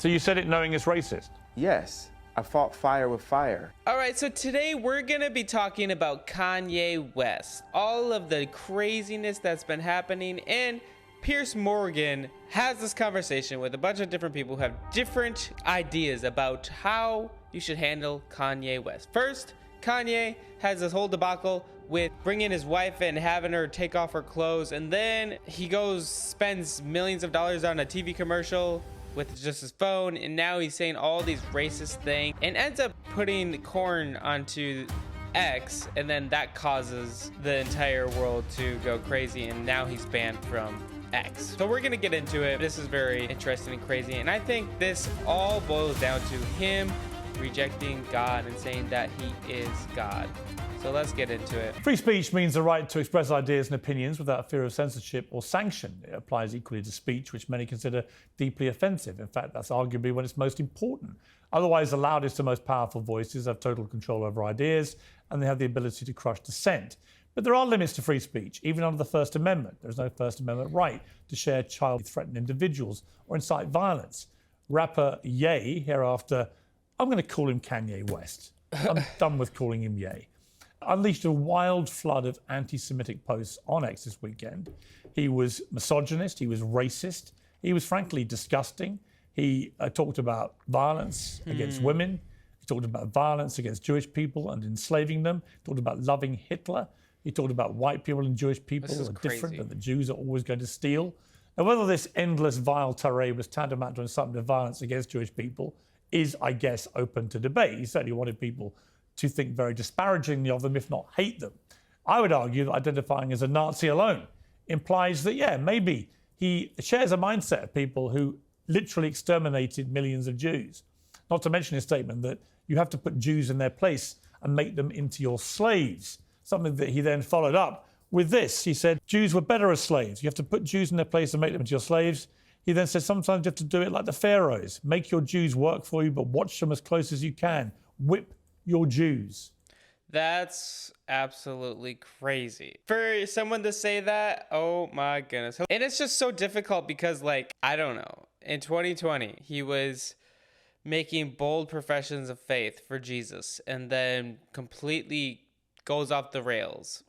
So you said it knowing it's racist? Yes, I fought fire with fire. All right, so today we're gonna be talking about Kanye West, all of the craziness that's been happening, and Piers Morgan has this conversation with a bunch of different people who have different ideas about how you should handle Kanye West. First, Kanye has this whole debacle with bringing his wife and having her take off her clothes, and then he spends millions of dollars on a TV commercial with just his phone, and now he's saying all these racist things and ends up putting corn onto X, and then that causes the entire world to go crazy, and now he's banned from X. So we're gonna get into it. This is very interesting and crazy, and I think this all boils down to him rejecting God and saying that he is God. So let's get into it. Free speech means the right to express ideas and opinions without fear of censorship or sanction. It applies equally to speech, which many consider deeply offensive. In fact, that's arguably when it's most important. Otherwise, the loudest and most powerful voices have total control over ideas, and they have the ability to crush dissent. But there are limits to free speech, even under the First Amendment. There's no First Amendment right to share child threaten individuals or incite violence. Rapper Ye, hereafter, I'm going to call him Kanye West. I'm done with calling him Ye. Unleashed a wild flood of anti-Semitic posts on X this weekend. He was misogynist, he was racist, he was frankly disgusting. He talked about violence against women, he talked about violence against Jewish people and enslaving them, he talked about loving Hitler, he talked about white people and Jewish people are different and the Jews are always going to steal. And whether this endless vile tirade was tantamount to incitement of violence against Jewish people is, I guess, open to debate. He certainly wanted people to think very disparagingly of them, if not hate them. I would argue that identifying as a Nazi alone implies that, yeah, maybe he shares a mindset of people who literally exterminated millions of Jews. Not to mention his statement that you have to put Jews in their place and make them into your slaves, something that he then followed up with this. He said, Jews were better as slaves. You have to put Jews in their place and make them into your slaves. He then said, sometimes you have to do it like the Pharaohs. Make your Jews work for you, but watch them as close as you can. Whip your Jews. That's absolutely crazy. For someone to say that, oh my goodness. And it's just so difficult because, like, I don't know. In 2020, he was making bold professions of faith for Jesus and then completely goes off the rails.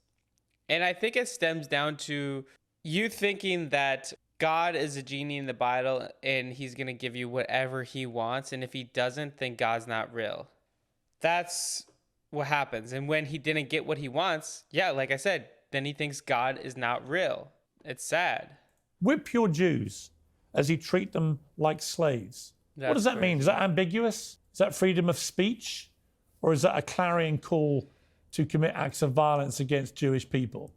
And I think it stems down to you thinking that God is a genie in the bottle and he's going to give you whatever he wants. And if he doesn't, then God's not real. That's what happens. And when he didn't get what he wants, yeah, like I said, then he thinks God is not real. It's sad. Whip your Jews as he treat them like slaves. What does that mean? Is that ambiguous? Is that freedom of speech? Or is that a clarion call to commit acts of violence against Jewish people?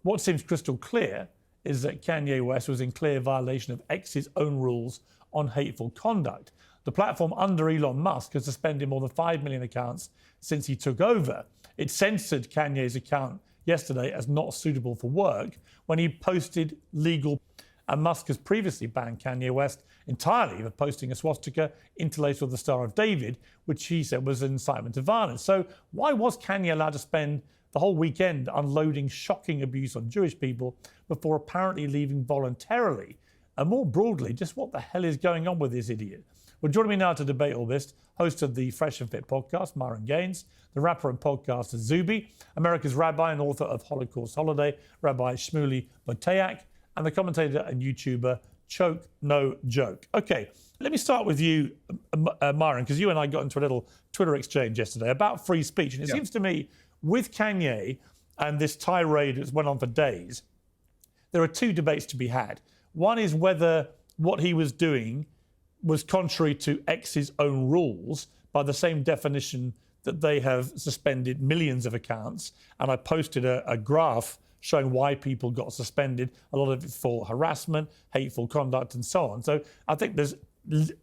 What seems crystal clear is that Kanye West was in clear violation of X's own rules on hateful conduct. The platform under Elon Musk has suspended more than 5 million accounts since he took over. It censored Kanye's account yesterday as not suitable for work when he posted legal. And Musk has previously banned Kanye West entirely for posting a swastika interlaced with the Star of David, which he said was an incitement to violence. So why was Kanye allowed to spend the whole weekend unloading shocking abuse on Jewish people before apparently leaving voluntarily? And more broadly, just what the hell is going on with this idiot? Well, joining me now to debate all this, host of the Fresh and Fit podcast, Myron Gaines, the rapper and podcaster Zuby, America's rabbi and author of Holocaust Holiday, Rabbi Shmuley Boteach, and the commentator and YouTuber Choke No Joke. Okay, let me start with you, Myron, because you and I got into a little Twitter exchange yesterday about free speech. And it seems to me, with Kanye and this tirade that's went on for days, there are two debates to be had. One is whether what he was doing was contrary to X's own rules by the same definition that they have suspended millions of accounts. And I posted a graph showing why people got suspended, a lot of it for harassment, hateful conduct, and so on. So I think there's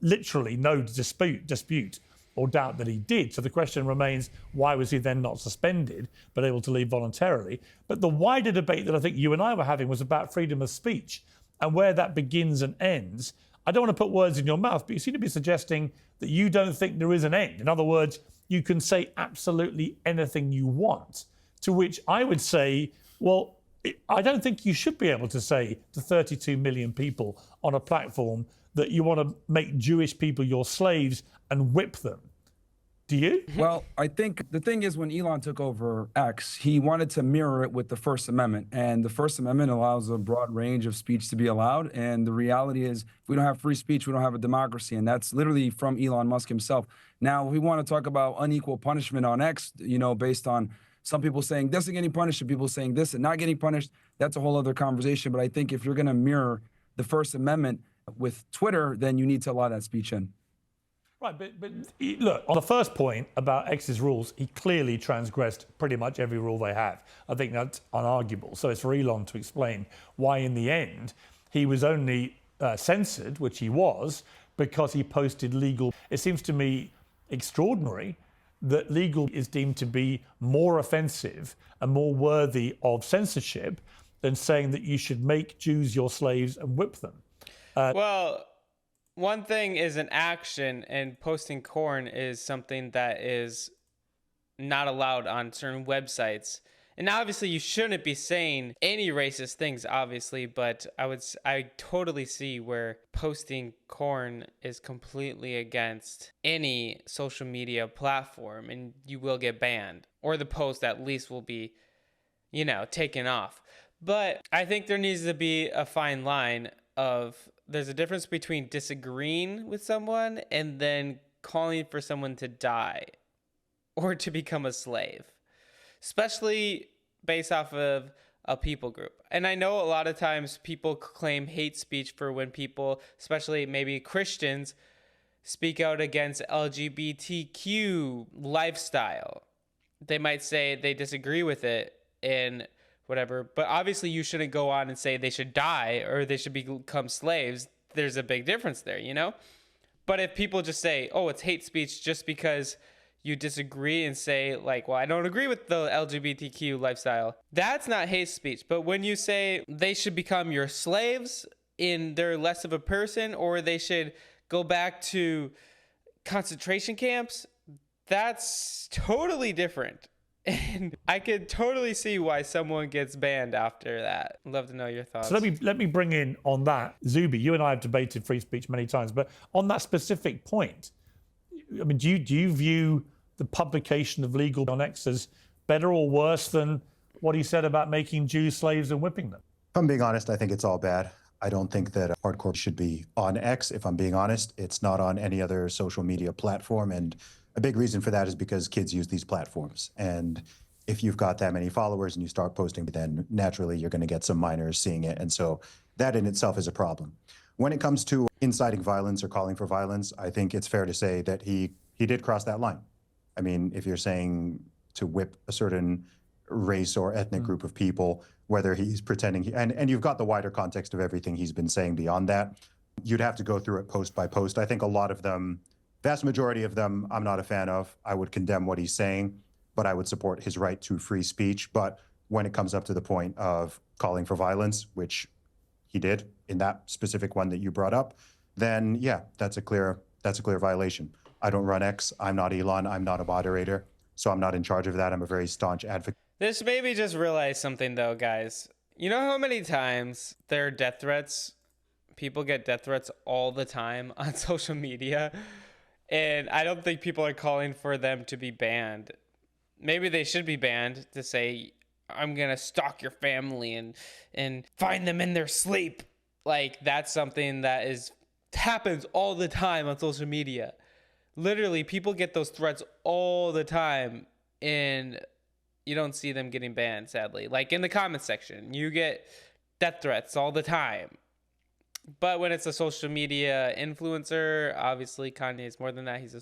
literally no dispute or doubt that he did. So the question remains, why was he then not suspended, but able to leave voluntarily? But the wider debate that I think you and I were having was about freedom of speech and where that begins and ends. I don't want to put words in your mouth, but you seem to be suggesting that you don't think there is an end. In other words, you can say absolutely anything you want, to which I would say, well, I don't think you should be able to say to 32 million people on a platform that you want to make Jewish people your slaves and whip them. Do you? Well, I think the thing is, when Elon took over X, he wanted to mirror it with the First Amendment. And the First Amendment allows a broad range of speech to be allowed. And the reality is, if we don't have free speech, we don't have a democracy. And that's literally from Elon Musk himself. Now, we want to talk about unequal punishment on X, based on some people saying this and getting punished and people saying this and not getting punished. That's a whole other conversation. But I think if you're going to mirror the First Amendment with Twitter, then you need to allow that speech in. Right, but look, on the first point about X's rules, he clearly transgressed pretty much every rule they have. I think that's unarguable. So it's for Elon to explain why, in the end, he was only censored, which he was, because he posted legal. It seems to me extraordinary that legal is deemed to be more offensive and more worthy of censorship than saying that you should make Jews your slaves and whip them. Well, one thing is an action, and posting corn is something that is not allowed on certain websites. And obviously you shouldn't be saying any racist things, obviously, but I totally see where posting corn is completely against any social media platform, and you will get banned, or the post at least will be, taken off. But I think there needs to be a fine line of, there's a difference between disagreeing with someone and then calling for someone to die or to become a slave, especially based off of a people group. And I know a lot of times people claim hate speech for when people, especially maybe Christians, speak out against LGBTQ lifestyle. They might say they disagree with it and whatever, but obviously you shouldn't go on and say they should die or they should become slaves. There's a big difference there, But if people just say, oh, it's hate speech just because you disagree and say, like, well, I don't agree with the LGBTQ lifestyle, that's not hate speech. But when you say they should become your slaves and they're less of a person, or they should go back to concentration camps, that's totally different. And I could totally see why someone gets banned after that. I'd love to know your thoughts. So let me bring in on that, Zuby. You and I have debated free speech many times, but on that specific point, I mean, do you view the publication of legal on X as better or worse than what he said about making Jews slaves and whipping them? If I'm being honest, I think it's all bad. I don't think that hardcore should be on X. If I'm being honest, it's not on any other social media platform, and a big reason for that is because kids use these platforms. And if you've got that many followers and you start posting, then naturally you're going to get some minors seeing it. And so that in itself is a problem. When it comes to inciting violence or calling for violence, I think it's fair to say that he did cross that line. I mean, if you're saying to whip a certain race or ethnic group of people, whether he's pretending, and you've got the wider context of everything he's been saying beyond that, you'd have to go through it post by post. I think a lot of them, vast majority of them, I'm not a fan of. I would condemn what he's saying, but I would support his right to free speech. But when it comes up to the point of calling for violence, which he did in that specific one that you brought up, then yeah, that's a clear violation. I don't run X. I'm not Elon. I'm not a moderator, so I'm not in charge of that. I'm a very staunch advocate. This made me just realize something, though, guys. You know how many times there are death threats? People get death threats all the time on social media. And I don't think people are calling for them to be banned. Maybe they should be banned to say, I'm going to stalk your family and find them in their sleep. Like, that's something that happens all the time on social media. Literally, people get those threats all the time, and you don't see them getting banned, sadly. Like, in the comment section, you get death threats all the time. But when it's a social media influencer, obviously Kanye is more than that. He's a,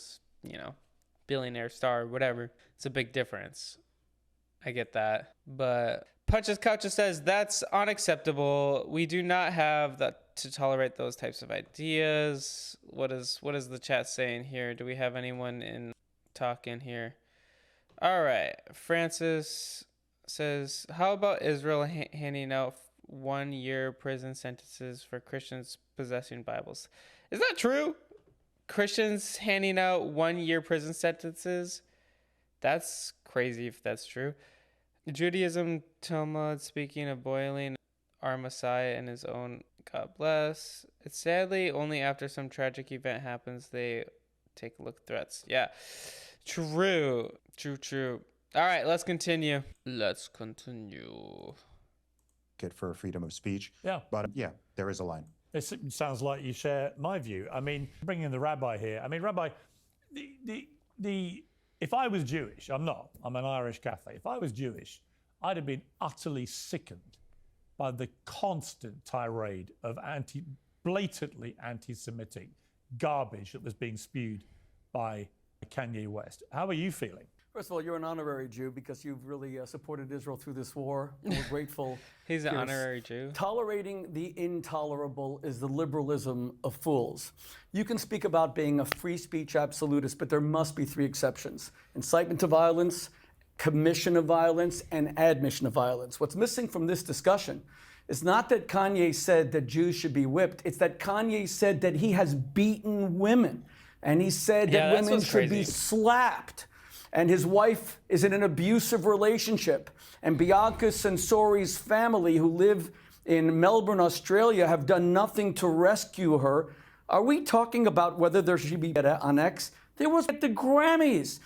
billionaire star, whatever. It's a big difference. I get that. But Punches Couches says, that's unacceptable. We do not have to tolerate those types of ideas. What is the chat saying here? Do we have anyone in talking here? All right. Francis says, how about Israel handing out 1-year prison sentences for Christians possessing Bibles? Is that true? Christians handing out 1-year prison sentences? That's crazy if that's true. Judaism, Talmud, speaking of boiling our Messiah in his own God bless. It's sadly only after some tragic event happens they take a look at threats. Yeah. True. True. All right, let's continue. For freedom of speech. Yeah. But yeah, there is a line. It sounds like you share my view. I mean, bringing in the rabbi here. I mean, Rabbi, if I was Jewish, I'm not. I'm an Irish Catholic. If I was Jewish, I'd have been utterly sickened by the constant tirade of blatantly anti-Semitic garbage that was being spewed by Kanye West. How are you feeling? First of all, you're an honorary Jew because you've really supported Israel through this war. And we're grateful. He's an honorary Jew. Tolerating the intolerable is the liberalism of fools. You can speak about being a free speech absolutist, but there must be 3 exceptions: incitement to violence, commission of violence, and admission of violence. What's missing from this discussion is not that Kanye said that Jews should be whipped. It's that Kanye said that he has beaten women. And he said that women should be slapped. And his wife is in an abusive relationship. And Bianca Censori's family, who live in Melbourne, Australia, have done nothing to rescue her. Are we talking about whether there should be on X? There was at the Grammys.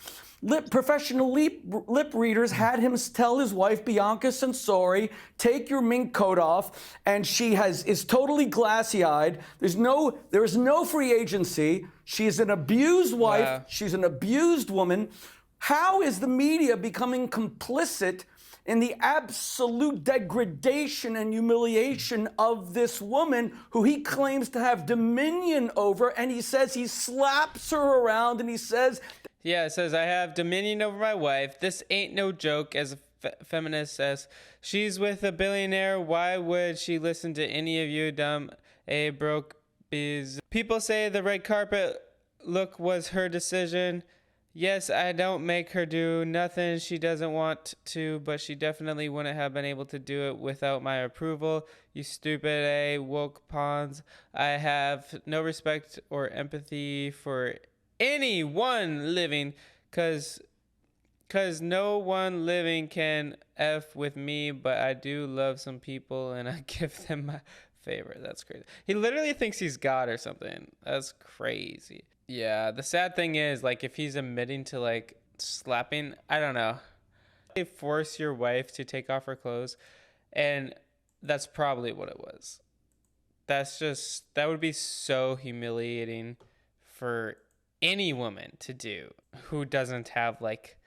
Professional lip readers had him tell his wife, Bianca Censori, take your mink coat off, and she is totally glassy-eyed. There is no free agency. She is an abused wife. Wow. She's an abused woman. How is the media becoming complicit in the absolute degradation and humiliation of this woman who he claims to have dominion over? And he says he slaps her around, and he says... Yeah, it says, I have dominion over my wife. This ain't no joke, as a feminist says. She's with a billionaire. Why would she listen to any of you dumb, broke bees? People say the red carpet look was her decision. Yes, I don't make her do nothing she doesn't want to, but she definitely wouldn't have been able to do it without my approval. You stupid, woke pawns. I have no respect or empathy for anyone living, cause no one living can F with me, but I do love some people and I give them my favor. That's crazy. He literally thinks he's God or something. That's crazy. Yeah, the sad thing is, like, if he's admitting to, like, slapping, I don't know. They force your wife to take off her clothes, and that's probably what it was. That would be so humiliating for any woman to do who doesn't have, like,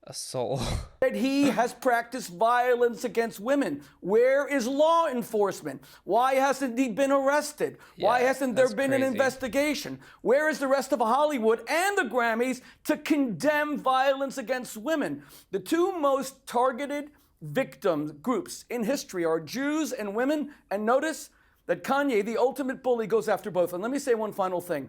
a soul. That he has practiced violence against women. Where is law enforcement? Why hasn't he been arrested? Why hasn't there been an investigation? Where is the rest of Hollywood and the Grammys to condemn violence against women? The 2 most targeted victim groups in history are Jews and women. And notice that Kanye, the ultimate bully, goes after both. And let me say one final thing.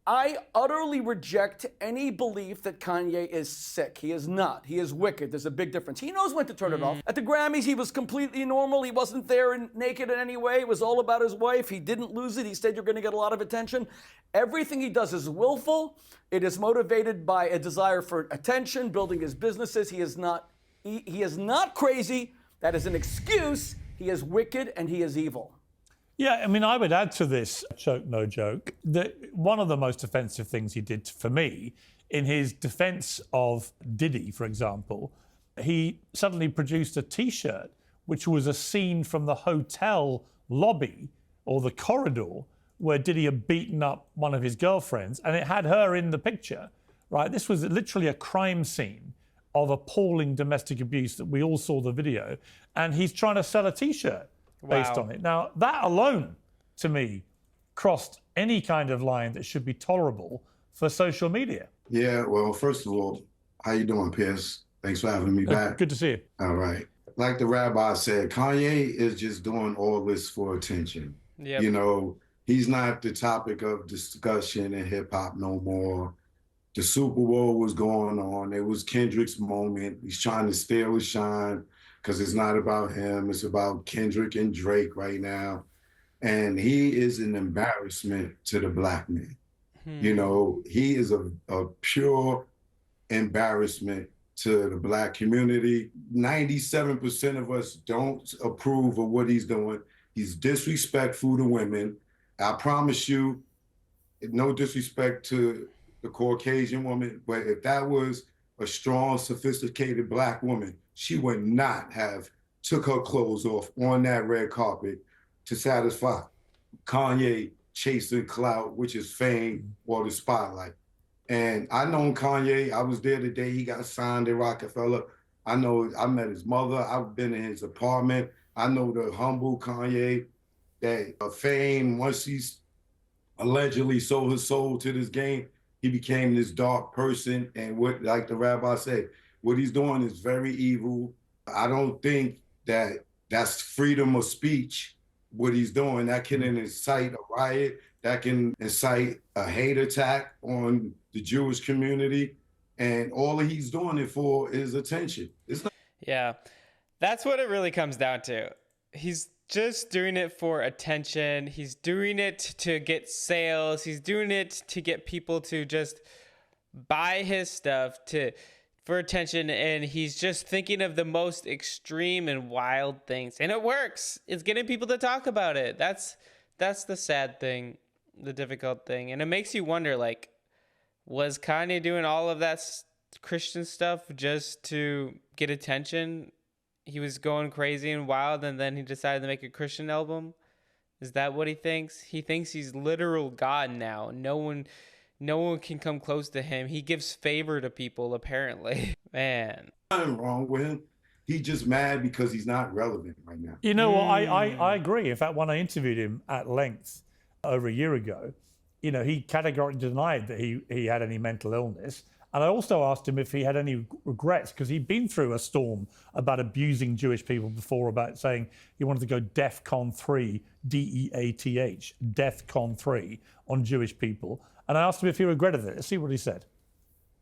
I utterly reject any belief that Kanye is sick. He is not. He is wicked. There's a big difference. He knows when to turn it off. At the Grammys, he was completely normal. He wasn't there naked in any way. It was all about his wife. He didn't lose it. He said you're going to get a lot of attention. Everything he does is willful. It is motivated by a desire for attention, building his businesses. He is not crazy. That is an excuse. He is wicked and he is evil. Yeah, I mean, I would add to this, joke, no joke, that one of the most offensive things he did for me in his defense of Diddy, for example, he suddenly produced a T-shirt, which was a scene from the hotel lobby or the corridor where Diddy had beaten up one of his girlfriends, and it had her in the picture, right? This was literally a crime scene of appalling domestic abuse that we all saw the video, and he's trying to sell a T-shirt based on it. Now, that alone, to me, crossed any kind of line that should be tolerable for social media. Yeah, well, first of all, how you doing, Pierce? Thanks for having me back. Good to see you. All right. Like the rabbi said, Kanye is just doing all this for attention. Yep. You know, he's not the topic of discussion in hip-hop no more. The Super Bowl was going on. It was Kendrick's moment. He's trying to steal his shine, because it's not about him. It's about Kendrick and Drake right now. And he is an embarrassment to the Black man. You know, he is a pure embarrassment to the Black community. 97% of us don't approve of what he's doing. He's disrespectful to women. I promise you, no disrespect to the Caucasian woman, but if that was a strong, sophisticated Black woman, she would not have took her clothes off on that red carpet to satisfy Kanye chasing clout, which is fame or the spotlight. And I known Kanye. I was there the day he got signed at Rockefeller. I met his mother. I've been in his apartment. I know the humble Kanye that fame, once he's allegedly sold his soul to this game, he became this dark person. And what, like the rabbi said, what he's doing is very evil. I don't think that that's freedom of speech, what he's doing. That can incite a riot, that can incite a hate attack on the Jewish community. And all he's doing it for is attention. It's not. Yeah, that's what it really comes down to. He's just doing it for attention. He's doing it to get sales. He's doing it to get people to just buy his stuff for attention. And he's just thinking of the most extreme and wild things. And it works. It's getting people to talk about it. That's the sad thing, the difficult thing. And it makes you wonder, like, was Kanye doing all of that Christian stuff just to get attention? He was going crazy and wild, and then he decided to make a Christian album. Is that what he thinks? He thinks he's literal God now. No one can come close to him. He gives favor to people, apparently. Man. Nothing wrong with him. He's just mad because he's not relevant right now. You know what? I agree. In fact, when I interviewed him at length over a year ago, you know, he categorically denied that he had any mental illness. And I also asked him if he had any regrets, because he'd been through a storm about abusing Jewish people before, about saying he wanted to go DEFCON 3, DEATH, DEFCON 3 on Jewish people. And I asked him if he regretted it. Let's see what he said.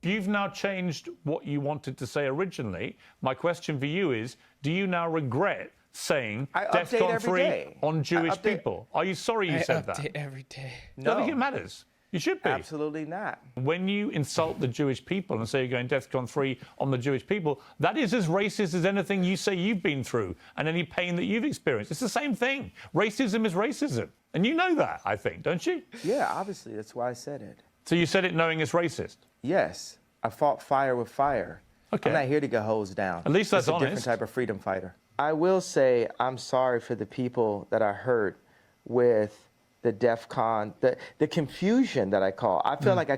You've now changed what you wanted to say originally. My question for you is, do you now regret saying DEFCON 3 on Jewish people? Are you sorry you said that? I update every day. No. I don't think it matters. You should be. Absolutely not. When you insult the Jewish people and say you're going DEFCON 3 on the Jewish people, that is as racist as anything you say you've been through and any pain that you've experienced. It's the same thing. Racism is racism. And you know that, I think, don't you? Yeah, obviously. That's why I said it. So you said it knowing it's racist? Yes. I fought fire with fire. Okay. I'm not here to get hosed down. At least that's honest. honest. A different type of freedom fighter. I will say I'm sorry for the people that I hurt with the DEFCON, the confusion that I call. I feel like I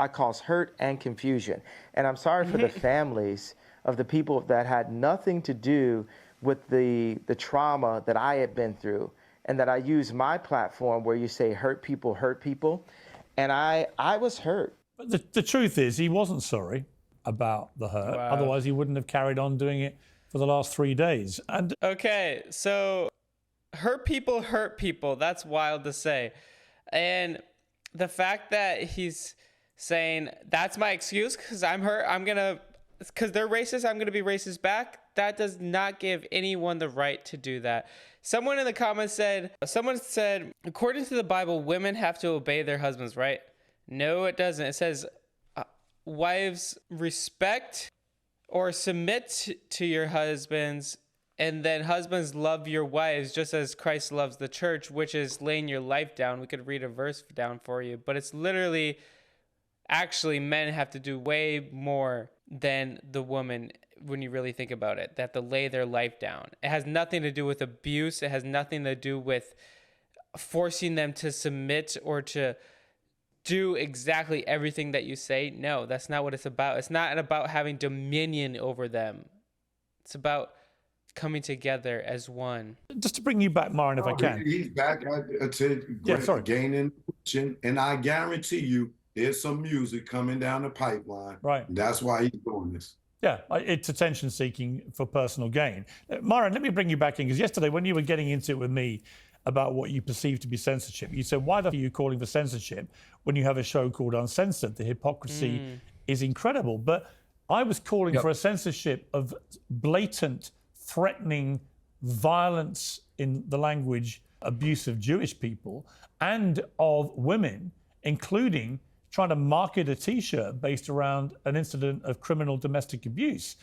cause hurt and confusion. And I'm sorry for the families of the people that had nothing to do with the trauma that I had been through, and that I use my platform where you say hurt people. And I was hurt. But the truth is, he wasn't sorry about the hurt. Wow. Otherwise, he wouldn't have carried on doing it for the last 3 days. And Okay, so hurt people. That's wild to say. And the fact that he's saying that's my excuse because I'm hurt, because they're racist, I'm going to be racist back. That does not give anyone the right to do that. Someone in the comments said, according to the Bible, women have to obey their husbands, right? No, it doesn't. It says, wives, respect or submit to your husbands, and then husbands, love your wives just as Christ loves the church, which is laying your life down. We could read a verse down for you, but it's literally, actually, men have to do way more than the woman when you really think about it. They have to lay their life down. It has nothing to do with abuse. It has nothing to do with forcing them to submit or to do exactly everything that you say. No, that's not what it's about. It's not about having dominion over them. It's about coming together as one. just to bring you back, Myron, if I can. He's back to gaining attention, and I guarantee you there's some music coming down the pipeline. Right. That's why he's doing this. Yeah, it's attention seeking for personal gain. Myron, let me bring you back in, because yesterday when you were getting into it with me about what you perceive to be censorship, you said, why the f are you calling for censorship when you have a show called Uncensored? The hypocrisy is incredible. But I was calling for a censorship of blatant, threatening violence in the language, abuse of Jewish people and of women, including trying to market a T-shirt based around an incident of criminal domestic abuse.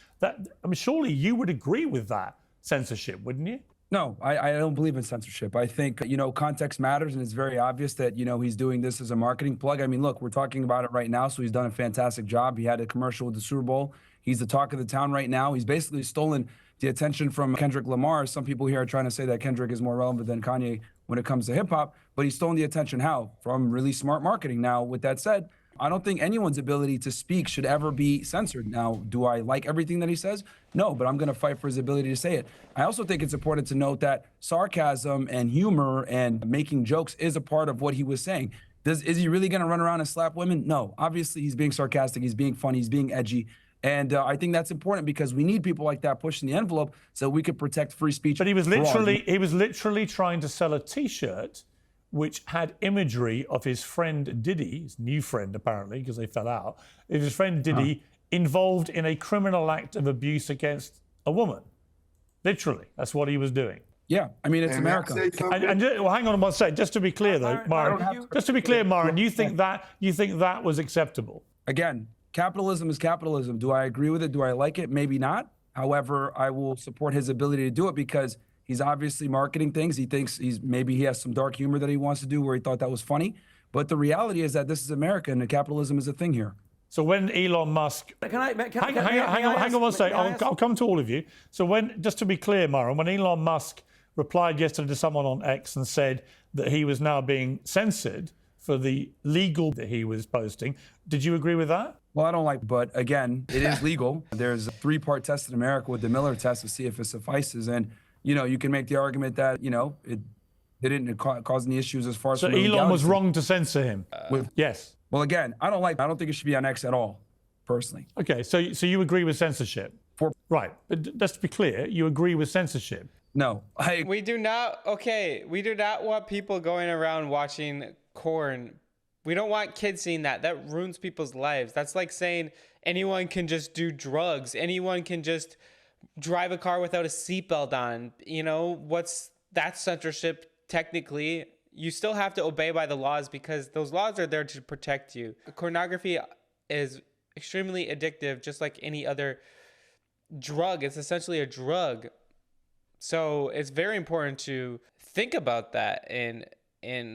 Surely you would agree with that censorship, wouldn't you? No, I don't believe in censorship. I think, context matters, and it's very obvious that, he's doing this as a marketing plug. I mean, look, we're talking about it right now, so he's done a fantastic job. He had a commercial with the Super Bowl. He's the talk of the town right now. He's basically stolen the attention from Kendrick Lamar. Some people here are trying to say that Kendrick is more relevant than Kanye when it comes to hip hop, but he's stolen the attention. How? From really smart marketing. Now, with that said, I don't think anyone's ability to speak should ever be censored. Now, do I like everything that he says? No, but I'm going to fight for his ability to say it. I also think it's important to note that sarcasm and humor and making jokes is a part of what he was saying. Is he really going to run around and slap women? No. Obviously, he's being sarcastic, he's being funny, he's being edgy. And I think that's important because we need people like that pushing the envelope so we could protect free speech. But he was literally trying to sell a T-shirt which had imagery of his friend Diddy, his new friend apparently, because they fell out, his friend Diddy involved in a criminal act of abuse against a woman. Literally, that's what he was doing. Yeah, I mean, it's And America. Well, hang on one second. Just to be clear, though, Myron. Just to be clear, Myron, you think that was acceptable? Again, capitalism is capitalism. Do I agree with it? Do I like it? Maybe not. However, I will support his ability to do it because he's obviously marketing things. He thinks maybe he has some dark humor that he wants to do where he thought that was funny. But the reality is that this is America and capitalism is a thing here. So when Elon Musk, hang on one second. I'll come to all of you. So just to be clear, Myron, when Elon Musk replied yesterday to someone on X and said that he was now being censored for the legal that he was posting, did you agree with that? Well, I don't like, but again, it is legal. There's a 3-part test in America with the Miller test to see if it suffices. And, you can make the argument that, it didn't cause any issues as far as. So Elon was wrong to censor him? Yes. Well, again, I don't think it should be on X at all, personally. Okay, so you agree with censorship? Right, but just to be clear, you agree with censorship? No. We do not want people going around watching corn. We don't want kids seeing that. That ruins people's lives. That's like saying anyone can just do drugs. Anyone can just drive a car without a seatbelt on. That's censorship technically. You still have to obey by the laws because those laws are there to protect you. Pornography is extremely addictive, just like any other drug. It's essentially a drug. So it's very important to think about that, and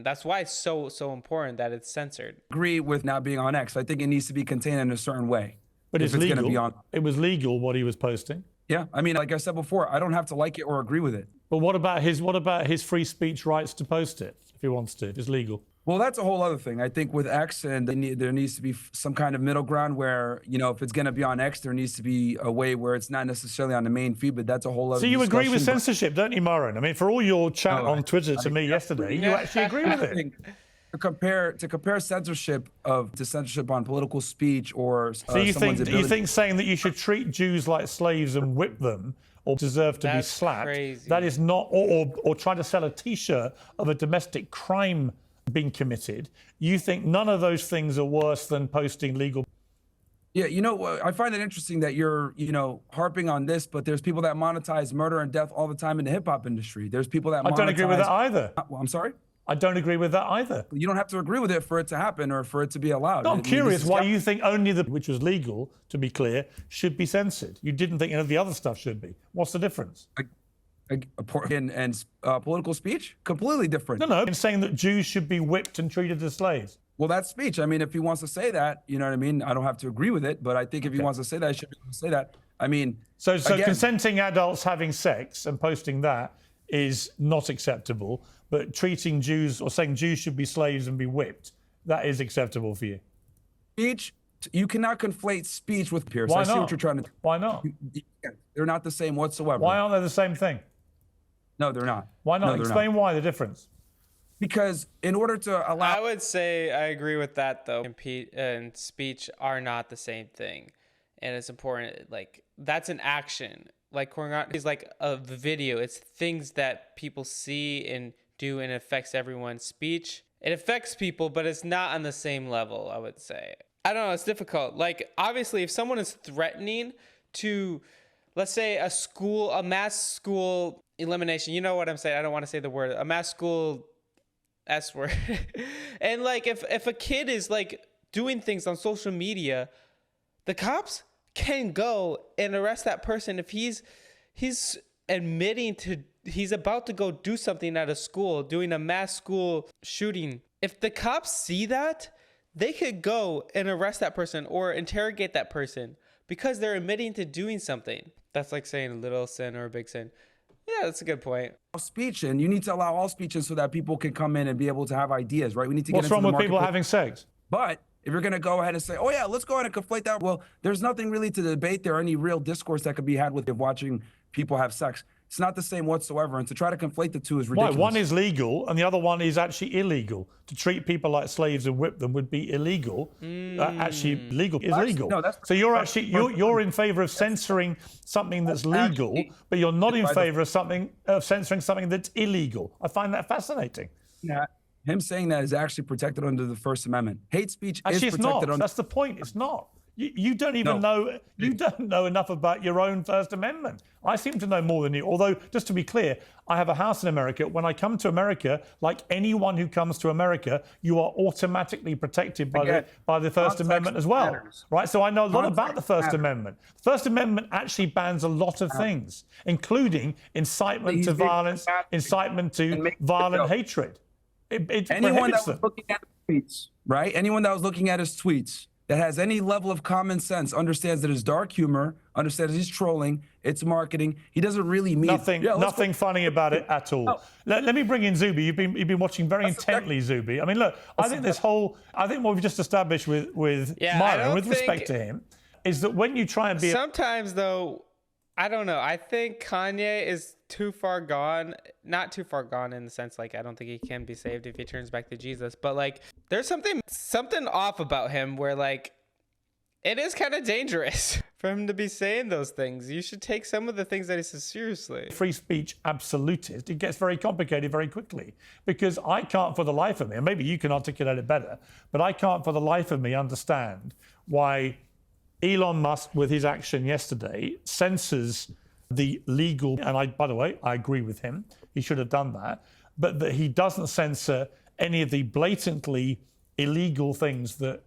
that's why it's so important that it's censored. Agree with not being on X. I think it needs to be contained in a certain way. But it's legal. Gonna be on. It was legal what he was posting. Yeah, I mean, like I said before, I don't have to like it or agree with it. But what about his free speech rights to post it if he wants to? If it's legal. Well, that's a whole other thing. I think with X, and there needs to be some kind of middle ground where, if it's going to be on X, there needs to be a way where it's not necessarily on the main feed, but that's a whole other So you discussion. agree with censorship, don't you, Myron? I mean, for all your chat on Twitter to me yesterday, you actually agree with it. To compare censorship to censorship on political speech or so you think saying that you should treat Jews like slaves and whip them or deserve to be slapped, crazy. That is not, or try to sell a T-shirt of a domestic crime being committed, you think none of those things are worse than posting legal? Yeah, I find it interesting that you're, harping on this, but there's people that monetize murder and death all the time in the hip hop industry. There's people that I don't agree with that either. I'm sorry? I don't agree with that either. You don't have to agree with it for it to happen or for it to be allowed. No, I'm curious why you think only which was legal, to be clear, should be censored. You didn't think any of the other stuff should be. What's the difference? And political speech? Completely different. No, in saying that Jews should be whipped and treated as slaves. Well, that's speech. I mean, if he wants to say that, you know what I mean? I don't have to agree with it, but I think if he wants to say that, he should be able to say that. I mean... So again, consenting adults having sex and posting that is not acceptable, but treating Jews or saying Jews should be slaves and be whipped, that is acceptable for you? Speech, you cannot conflate speech with Pierce. Why I see not? what you're trying to... Why not? They're not the same whatsoever. Why aren't they the same thing? No, they're not. Why not? No, Explain why the difference. Because in order to allow... I would say I agree with that, though. And speech are not the same thing. And it's important, that's an action. Choreography is like a video. It's things that people see and do, and it affects everyone's speech. It affects people, but it's not on the same level, I would say. I don't know, it's difficult. Obviously, if someone is threatening to, let's say, a mass school elimination, you know what I'm saying? I don't want to say the word, a mass school S word. And if a kid is doing things on social media, the cops can go and arrest that person if he's admitting to he's about to go do something at a school, doing a mass school shooting. If the cops see that, they could go and arrest that person or interrogate that person because they're admitting to doing something. That's like saying a little sin or a big sin. Yeah, that's a good point. Speech, and you need to allow all speech in so that people can come in and be able to have ideas, right? We need to What's get into wrong the with people marketplace. having sex? But if you're going to go ahead and say, oh, yeah, let's go ahead and conflate that. Well, there's nothing really to debate there, any real discourse that could be had with watching people have sex. It's not the same whatsoever. And to try to conflate the two is ridiculous. Why? One is legal and the other one is actually illegal. To treat people like slaves and whip them would be illegal. Actually, legal is legal. No, that's so you're in favor of censoring something that's legal, but you're not in favor of censoring something that's illegal. I find that fascinating. Yeah. Him saying that is actually protected under the First Amendment. Hate speech actually, is it's protected not. under. That's the point. It's not. You don't even know. You don't know enough about your own First Amendment. I seem to know more than you. Although, just to be clear, I have a house in America. When I come to America, like anyone who comes to America, you are automatically protected by the First Amendment as well, right? So I know a lot about the First Amendment. The First Amendment actually bans a lot of things, including incitement to violence, incitement to violent hatred. Anyone that was looking at his tweets, right? Anyone that was looking at his tweets that has any level of common sense understands that it's dark humor, understands he's trolling, it's marketing. He doesn't really mean nothing funny about it at all. No. Let me bring in Zuby. You've been watching very intently, Zuby. I mean, look, I think what we've just established with Myron, with respect to him, is that when you try and be sometimes though, I don't know. I think Kanye is too far gone. Not too far gone in the sense, like, I don't think he can be saved if he turns back to Jesus. But, like, there's something off about him where, like, it is kind of dangerous for him to be saying those things. You should take some of the things that he says seriously. Free speech absolutist, it gets very complicated very quickly. Because I can't for the life of me, and maybe you can articulate it better, but I can't for the life of me understand why Elon Musk, with his action yesterday, censors the legal, and by the way, I agree with him, he should have done that, but that he doesn't censor any of the blatantly illegal things that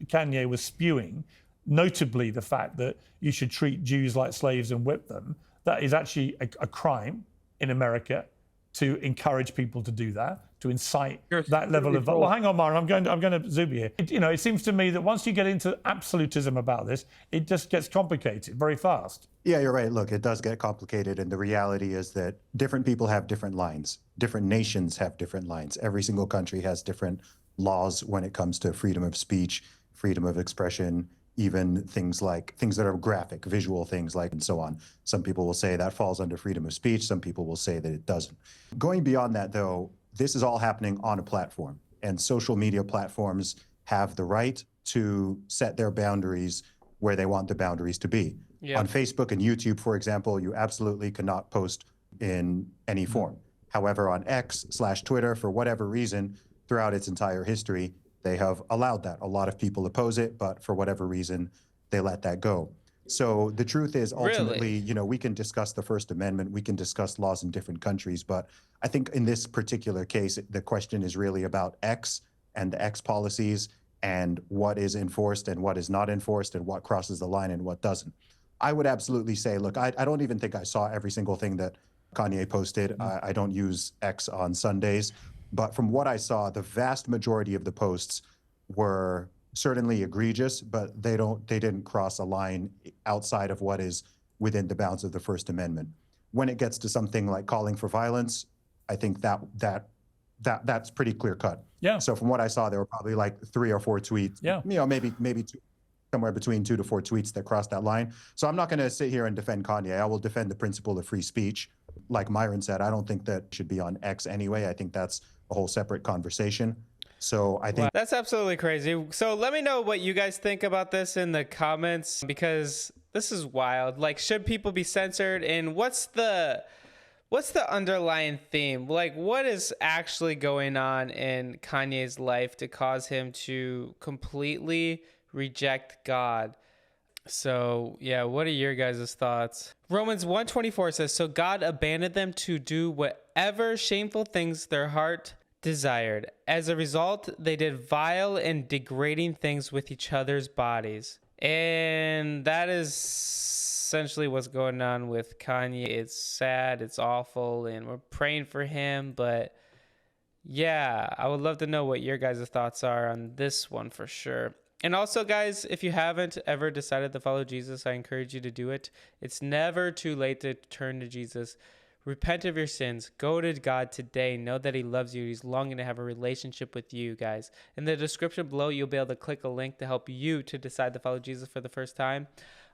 Kanye was spewing, notably the fact that you should treat Jews like slaves and whip them. That is actually a crime in America, to encourage people to do that, to incite that level of... Well, hang on, Myron, I'm going to Zuby here. It seems to me that once you get into absolutism about this, it just gets complicated very fast. Yeah, you're right. Look, it does get complicated, and the reality is that different people have different lines. Different nations have different lines. Every single country has different laws when it comes to freedom of speech, freedom of expression, even things that are graphic, visual things like, and so on. Some people will say that falls under freedom of speech. Some people will say that it doesn't. Going beyond that, though, this is all happening on a platform, and social media platforms have the right to set their boundaries where they want the boundaries to be. Yeah. On Facebook and YouTube, for example, you absolutely cannot post in any form. However, on X/Twitter, for whatever reason, throughout its entire history, they have allowed that. A lot of people oppose it, but for whatever reason, they let that go. So the truth is, ultimately, we can discuss the First Amendment, we can discuss laws in different countries, but I think in this particular case, the question is really about X and the X policies and what is enforced and what is not enforced and what crosses the line and what doesn't. I would absolutely say, look, I don't even think I saw every single thing that Kanye posted. I don't use X on Sundays. But from what I saw, the vast majority of the posts were certainly egregious, but they didn't cross a line outside of what is within the bounds of the First Amendment. When it gets to something like calling for violence, I think that's pretty clear cut. Yeah. So from what I saw, there were probably like 3 or 4 tweets. Yeah. Maybe two, somewhere between 2 to 4 tweets that crossed that line. So I'm not going to sit here and defend Kanye. I will defend the principle of free speech. Like Myron said, I don't think that should be on X anyway. I think that's a whole separate conversation. So I think that's absolutely crazy. So let me know what you guys think about this in the comments, because this is wild. Like, should people be censored? And what's the underlying theme? Like, what is actually going on in Kanye's life to cause him to completely reject God? So yeah, what are your guys' thoughts? Romans 1:24 says, so God abandoned them to do whatever shameful things their heart desired. As a result, they did vile and degrading things with each other's bodies. And that is essentially what's going on with Kanye. It's sad, it's awful, and we're praying for him. But yeah, I would love to know what your guys' thoughts are on this one for sure. And also, guys, if you haven't ever decided to follow Jesus, I encourage you to do it. It's never too late to turn to Jesus. Repent of your sins. Go to God today. Know that he loves you. He's longing to have a relationship with you, guys. In the description below, you'll be able to click a link to help you to decide to follow Jesus for the first time.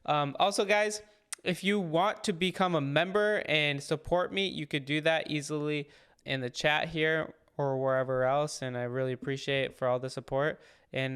Also, guys, if you want to become a member and support me, you could do that easily in the chat here or wherever else. And I really appreciate it for all the support. And